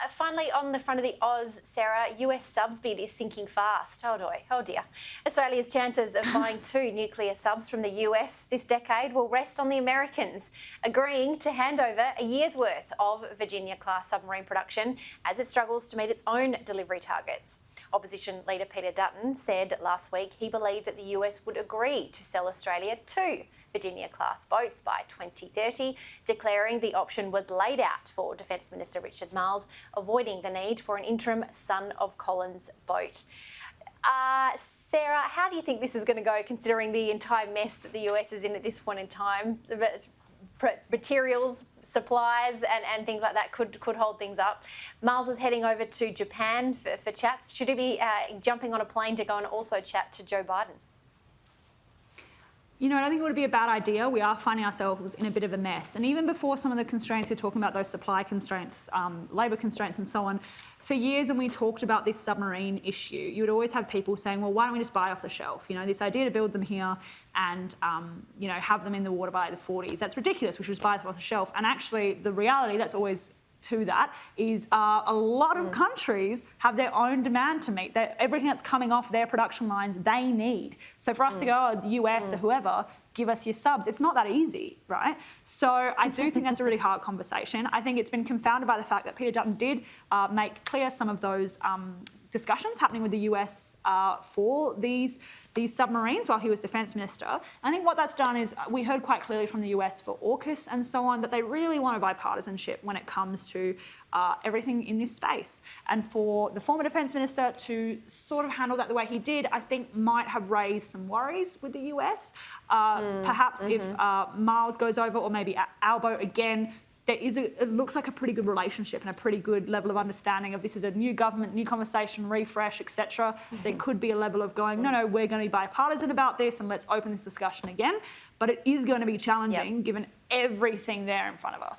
Finally, on the front of the Oz, Sarah, US subs bid is sinking fast. Oh dear. Australia's chances of buying 2 nuclear subs from the US this decade will rest on the Americans agreeing to hand over a year's worth of Virginia-class submarine production as it struggles to meet its own delivery targets. Opposition leader Peter Dutton said last week he believed that the US would agree to sell Australia 2 Virginia-class boats by 2030, declaring the option was laid out for Defence Minister Richard Marles, avoiding the need for an interim Son of Collins boat. Sarah, how do you think this is going to go, considering the entire mess that the US is in at this point in time? Materials, supplies and things like that could hold things up. Marles is heading over to Japan for chats. Should he be jumping on a plane to go and also chat to Joe Biden? You know, I don't think it would be a bad idea. We are finding ourselves in a bit of a mess. And even before some of the constraints, we're talking about those supply constraints, labour constraints and so on, for years when we talked about this submarine issue, you would always have people saying, well, why don't we just buy off the shelf? You know, this idea to build them here and, you know, have them in the water by the 40s, that's ridiculous. We should just buy them off the shelf. And actually, the reality that's always to that is a lot of countries have their own demand to meet. Everything that's coming off their production lines, they need. So for us to go, the US or whoever, give us your subs, it's not that easy, right? So I do think that's a really hard conversation. I think it's been confounded by the fact that Peter Dutton did make clear some of those discussions happening with the US for these submarines while he was Defence Minister. I think what that's done is we heard quite clearly from the US for AUKUS and so on that they really want bipartisanship when it comes to everything in this space. And for the former Defence Minister to sort of handle that the way he did, I think might have raised some worries with the US. Perhaps if Marles goes over, or maybe our boat again, it looks like a pretty good relationship and a pretty good level of understanding of this is a new government, new conversation, refresh, etc. There could be a level of going, no, we're going to be bipartisan about this and let's open this discussion again. But it is going to be challenging given everything there in front of us.